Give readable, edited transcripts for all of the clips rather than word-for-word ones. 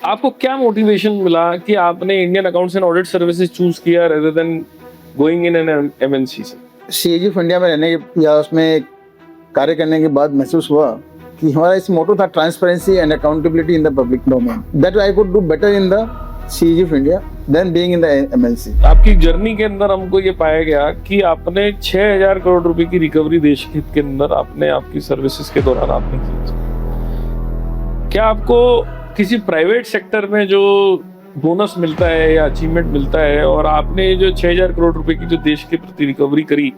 आपको क्या मोटिवेशन मिला कि आपने Indian accounts and audit services choose किया rather than going in an MNC से? सीएजी ऑफ इंडिया में रहने के या उसमें कार्य करने के बाद महसूस हुआ कि हमारा इस मोटो था transparency and accountability in the public domain, that I could do better in the CAG of India then being in the MNC. आपकी जर्नी के अंदर हमको ये पाया गया कि आपने 6,000 करोड़ रुपए की रिकवरी देश हित के अंदर आपने आपकी सर्विसेज के दौरान आपने की। क्या आपको किसी प्राइवेट सेक्टर में जो बोनस मिलता है या अचीवमेंट मिलता है और आपने जो 6,000 करोड़ रुपए की जो देश के प्रति रिकवरी करी,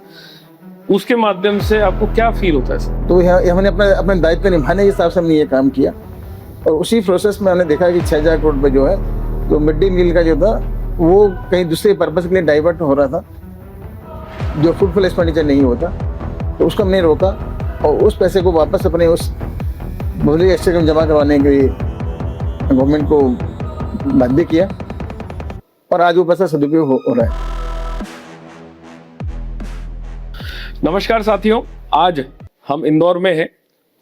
उसके माध्यम से आपको क्या फील होता है सर? तो हमने अपने दायित्व निभाने के हिसाब से हमने ये काम किया और उसी प्रोसेस में हमने देखा कि 6,000 करोड़ रुपए जो है, तो मिड डे मील का जो था वो कहीं दूसरे पर्पज के लिए डाइवर्ट हो रहा था, जो फ्रूटफुल एक्सपेंडिचर नहीं होता, तो उसको हमने रोका और उस पैसे को वापस अपने उस पब्लिक एक्सचेंज में जमा करवाने के लिए गवर्नमेंट को बाध्य किया और आज वो पैसा सदुपयोग हो रहा है। नमस्कार साथियों, आज हम इंदौर में हैं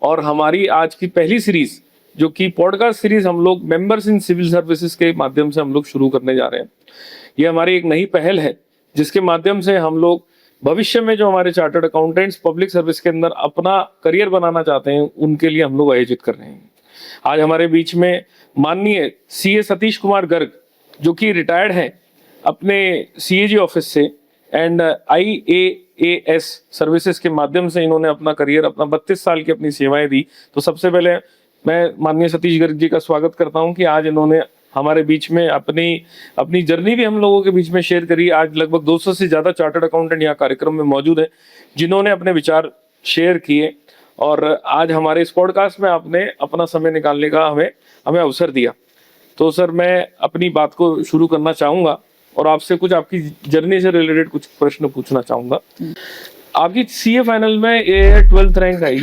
और हमारी आज की पहली सीरीज जो कि पॉडकास्ट सीरीज हम लोग मेंबर्स इन सिविल सर्विसेज के माध्यम से हम लोग शुरू करने जा रहे हैं। ये हमारी एक नई पहल है जिसके माध्यम से हम लोग भविष्य में जो हमारे चार्टर्ड अकाउंटेंट्स पब्लिक सर्विस के अंदर अपना करियर बनाना चाहते हैं उनके लिए हम लोग आयोजित कर रहे हैं। आज हमारे बीच में माननीय सीए सतीश कुमार गर्ग जो कि रिटायर्ड हैं अपने सीएजी ऑफिस से एंड IAAS सर्विसेज के माध्यम से इन्होंने अपना करियर, अपना 32 साल की अपनी सेवाएं दी। तो सबसे पहले मैं माननीय सतीश गर्ग जी का स्वागत करता हूं कि आज इन्होंने हमारे बीच में अपनी जर्नी भी हम लोगों के बीच में शेयर करी। आज लगभग 200 से ज्यादा चार्टर्ड अकाउंटेंट यहाँ कार्यक्रम में मौजूद हैं जिन्होंने अपने विचार शेयर किए और आज हमारे इस पॉडकास्ट में आपने अपना समय निकालने का हमें अवसर दिया। तो सर, मैं अपनी बात को शुरू करना चाहूंगा और आपसे कुछ आपकी जर्नी से रिलेटेड कुछ प्रश्न पूछना चाहूंगा। आपकी सीए फाइनल में 12th रैंक आई,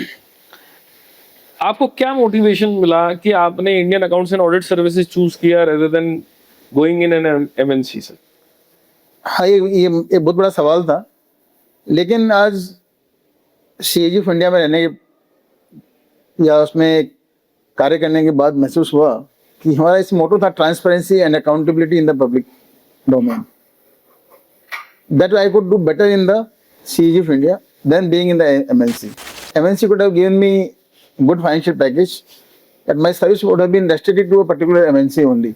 आपको क्या मोटिवेशन मिला कि आपने Indian accounts and audit services choose किया rather than going in an MNC से? हाँ, ये बहुत बड़ा सवाल था, लेकिन आज सीएजी ऑफ इंडिया में रहने के या उसमें कार्य करने के बाद महसूस हुआ कि हमारा इस मोटो था transparency and accountability in the public domain, that I could do better in the CEG of India than being in the MNC. MNC could have given me good financial package, but my service would have been restricted to a particular MNC only.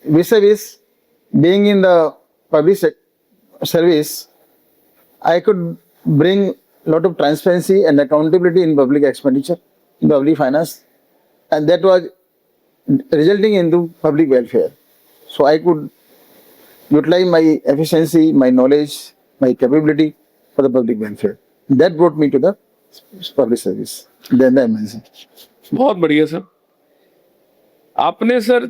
Vis-a-vis being in the public service, I could bring a lot of transparency and accountability in public expenditure, in public finance, and that was resulting into public welfare. So I could utilize my efficiency, my knowledge, my capability for the public welfare. That brought me to the public service, then the MNC. बहुत बढ़िया sir. आपने sir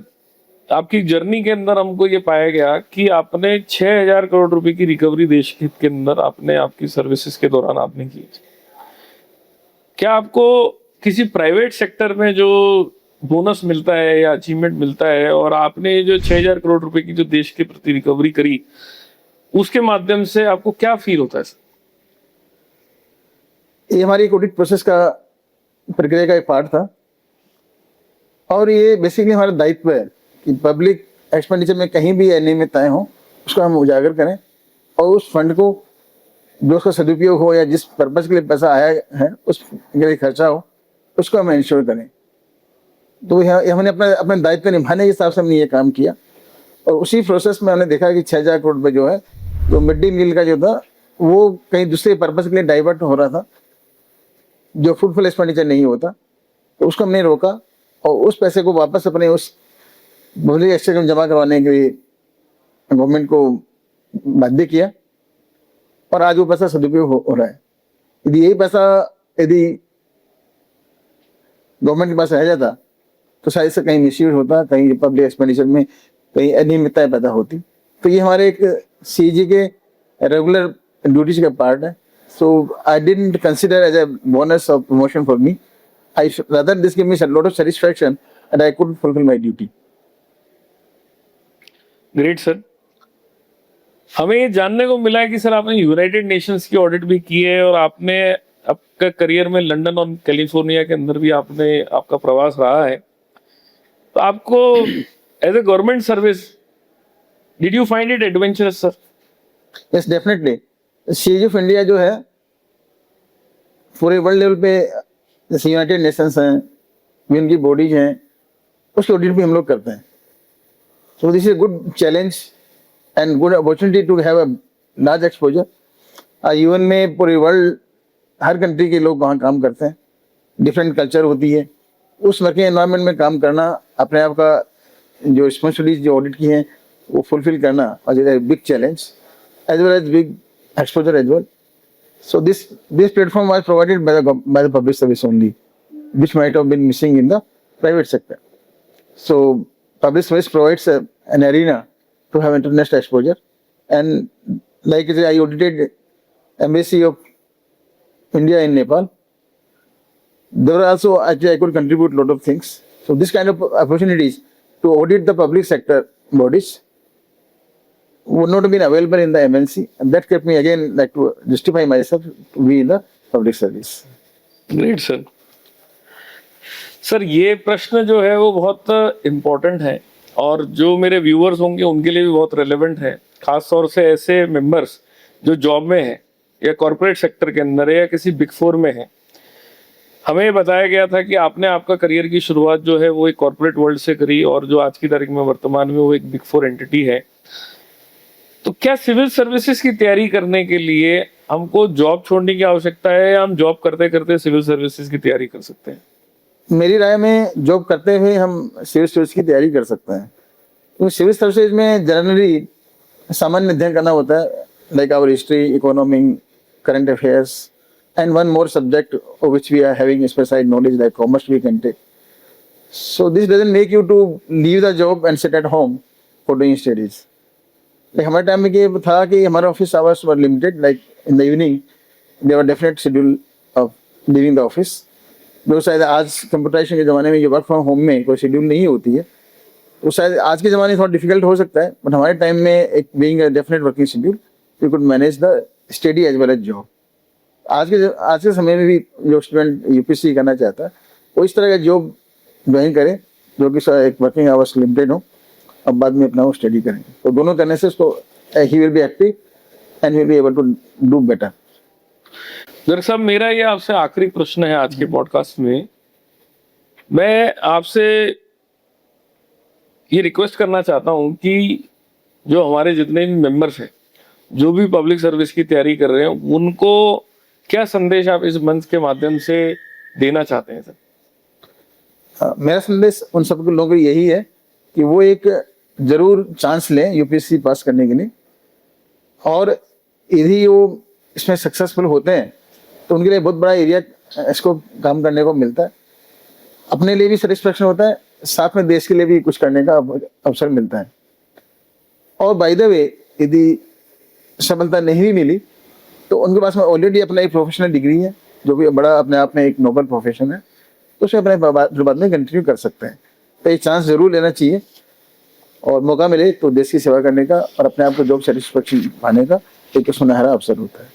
आपकी journey के अंदर हमको ये पाया गया कि आपने 6,000 करोड़ रुपए की रिकवरी देश हित के अंदर आपने आपकी सर्विसेज के दौरान आपने की। क्या आपको किसी प्राइवेट सेक्टर में जो बोनस मिलता है या अचीवमेंट मिलता है और आपने जो 6,000 करोड़ रुपए की जो देश के प्रति रिकवरी करी, उसके माध्यम से आपको क्या फील होता है सर? ये हमारी एक ऑडिट प्रोसेस का प्रक्रिया का एक पार्ट था और ये बेसिकली हमारा दायित्व है कि पब्लिक एक्सपेंडिचर में कहीं भी अनियमितताएं हो उसको हम उजागर करें और उस फंड को जो उसका सदुपयोग हो या जिस पर्पज के लिए पैसा आया है उसके लिए खर्चा हो उसको हम इंश्योर करें। तो हमने अपने दायित्व निभाने के हिसाब से हमने ये काम किया और उसी प्रोसेस में हमने देखा कि 6,000 करोड़ रुपए जो है, तो मिड डे मील का जो था वो कहीं दूसरे पर्पज के लिए डाइवर्ट हो रहा था, जो फ्रूटफुल एक्सपेंडिचर नहीं होता, तो उसको हमने रोका और उस पैसे को वापस अपने उस पब्लिक एक्सचेंज में जमा करवाने के लिए गवर्नमेंट को बाध्य किया और आज वो पैसा सदुपयोग हो रहा है। यदि गवर्नमेंट के पास रह जाता तो शायद से कहीं मिसयूज होता, कहीं पब्लिक एक्सपेंडिचर में कहीं अनियमितताएं पैदा होती। तो ये हमारे एक सीजी के रेगुलर ड्यूटीज का पार्ट है। So I didn't consider as a bonus और promotion for me, I rather this give me a lot of satisfaction and I could fulfil my duty. Great sir. हमें ये जानने को मिला है कि सर आपने यूनाइटेड नेशंस की ऑडिट भी की है और आपने आपका करियर में लंदन और कैलिफोर्निया के अंदर भी आपका प्रवास रहा है। तो आपको As a government service, did you find it adventurous, sir? Yes definitely CAG of India जो है पूरे वर्ल्ड लेवल पे जैसे यूनाइटेड नेशंस हैं, यूएन की बॉडीज हैं, उसकी ऑडिट भी हम लोग करते हैं. So this is good challenge and good opportunity to have a large exposure. UN में पूरे वर्ल्ड हर कंट्री के लोग वहाँ काम करते हैं, डिफरेंट कल्चर होती है. उस वर्किंग एनवायरनमेंट में काम करना, अपने आप का जो रिस्पॉन्सिबिलिटीज जो ऑडिट की हैं वो फुलफिल करना और is big challenge as well as big exposure as well. So this platform was provided by the public service only, which might have been missing in the private sector. So public service provides an arena to have international exposure, and like I say, I audited embassy of India in Nepal. There were also actually I could contribute a lot of things. So this kind of opportunities to audit the public sector bodies would not have been available in the MNC, and that kept me again like to justify myself to be in the public service. Great sir. Sir ये प्रश्न जो है वो बहुत important है और जो मेरे व्यूअर्स होंगे उनके लिए भी बहुत रेलेवेंट है, खास तौर से ऐसे मेंबर्स जो जॉब में हैं या कॉर्पोरेट सेक्टर के अंदर है या किसी बिग फोर में है. हमें बताया गया था कि आपने आपका करियर की शुरुआत जो है वो एक कॉर्पोरेट वर्ल्ड से करी और जो आज की तारीख में वर्तमान में वो एक बिग फोर एंटिटी है. तो क्या सिविल सर्विसेज की तैयारी करने के लिए हमको जॉब छोड़ने की आवश्यकता है या हम जॉब करते करते सिविल सर्विसेज की तैयारी कर सकते हैं? मेरी राय में जॉब करते हुए हम सिविल सर्विस की तैयारी कर सकते हैं, क्योंकि सिविल सर्विसेज में जनरली सामान्य अध्ययन करना होता है, like our history, economy, current affairs, and one more subject of which we are having specified knowledge like commerce we can take. So this doesn't make you to leave the job and sit at home for doing studies. हमारे time में ये था कि हमारे office hours were limited, like in the evening there were definite schedule of leaving the office. जो शायद आज computerisation के ज़माने में जो वर्क फ्रॉम होम में कोई शेड्यूल नहीं होती है, तो शायद आज के ज़माने में थोड़ा डिफिकल्ट हो सकता है, बट हमारे टाइम में एक being a definite working schedule we could manage the study as well as job. आज के समय में भी जो स्टूडेंट यूपीएससी करना चाहता है वो इस तरह का जॉब ज्वाइन करे जो कि एक वर्किंग आवर्स लिमिटेड हो, अब बाद में अपना वो स्टडी करेंगे. तो दोनों करने से उसको ही will be active and will be able to do better. Doctor साहब, मेरा ये आपसे आखिरी प्रश्न है आज के पॉडकास्ट में. मैं आपसे ये रिक्वेस्ट करना चाहता हूं कि जो हमारे जितने भी मेंबर्स हैं जो भी पब्लिक सर्विस की तैयारी कर रहे हैं उनको क्या संदेश आप इस मंच के माध्यम से देना चाहते हैं सर? मेरा संदेश उन सब लोगों को यही है कि वो एक जरूर चांस लें यूपीएससी पास करने के लिए, और यदि वो इसमें सक्सेसफुल होते हैं तो उनके लिए बहुत बड़ा एरिया इसको काम करने को मिलता है. अपने लिए भी सेटिस्फेक्शन होता है, साथ में देश के लिए भी कुछ करने का अवसर मिलता है. और बाय द वे यदि सफलता नहीं भी मिली तो उनके पास में ऑलरेडी अपना एक प्रोफेशनल डिग्री है जो भी बड़ा अपने आप में एक नोबल प्रोफेशन है, तो उसे अपने बाद में कंटिन्यू कर सकते हैं. तो ये चांस जरूर लेना चाहिए और मौका मिले तो देश की सेवा करने का और अपने आप को जॉब सेटिस्फेक्शन पाने का एक सुनहरा अवसर होता है.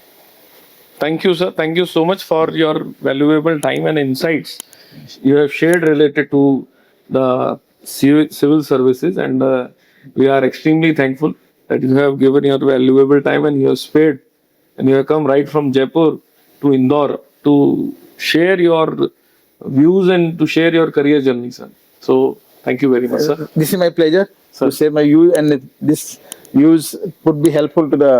Thank you, sir. Thank you so much for your valuable time and insights you have shared related to the civil services, and we are extremely thankful that you have given your valuable time and you have spared and you have come right from Jaipur to Indore to share your views and to share your career journey, sir. So, thank you very much, sir. This is my pleasure to share my views, and this views would be helpful to the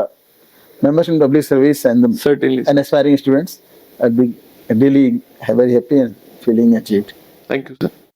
members in public service and the Certainly, sir. and aspiring students. I'd be really very happy and feeling achieved. Thank you, sir.